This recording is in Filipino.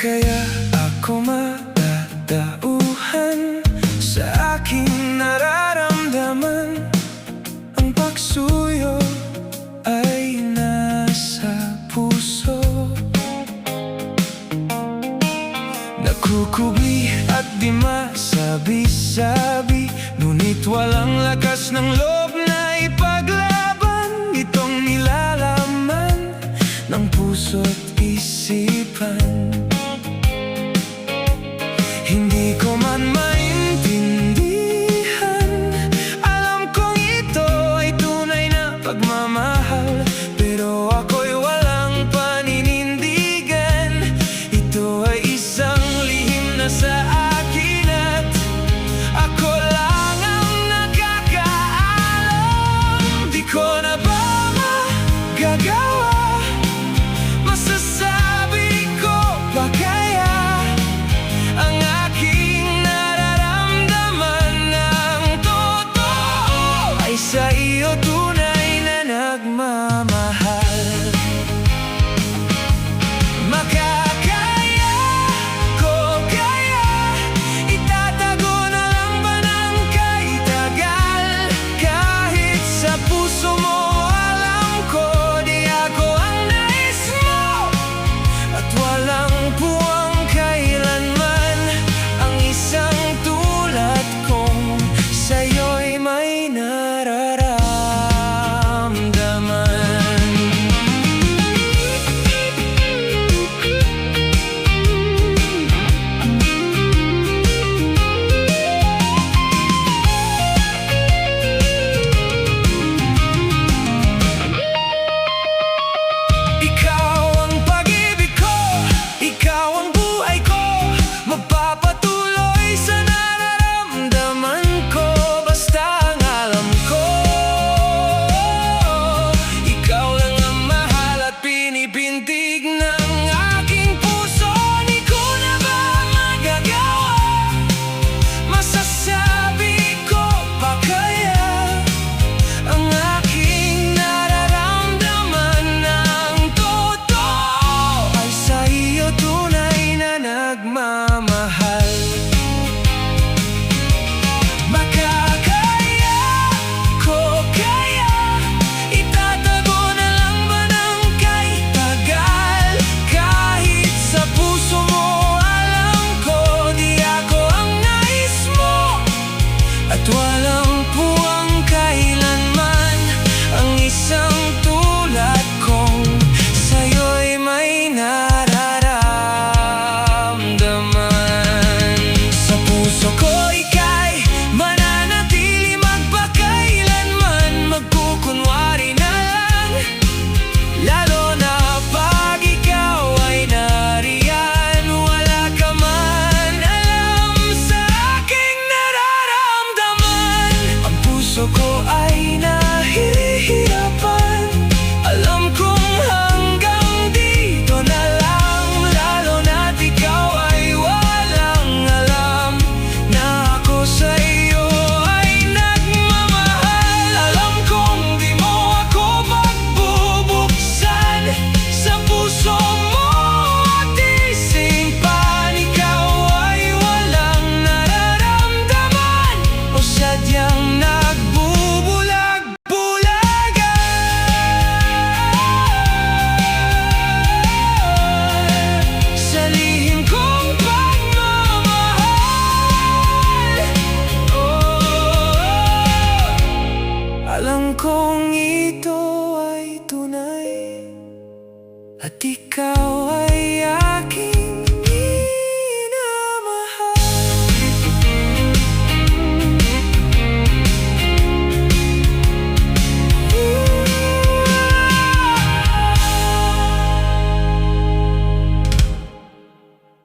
kaya ako madadauhan sa aking nararamdaman? Ang pagsuyo ay nasa puso, nakukubli at di masabi-sabi, ngunit walang lakas ng loob na ipaglaban itong nilalaman ng puso't isipan. Hindi ko man maintindihan, alam kong ito ay tunay na pagmamahal, pero ako'y walang paninindigan. Ito ay isang lihim na sa akin at ako lang ang nakakaalam. Di ko na ba magagawa? Masasabi ko ba kaya ang aking nararamdaman ng totoo ay sa iyo tunay na nagmamahal?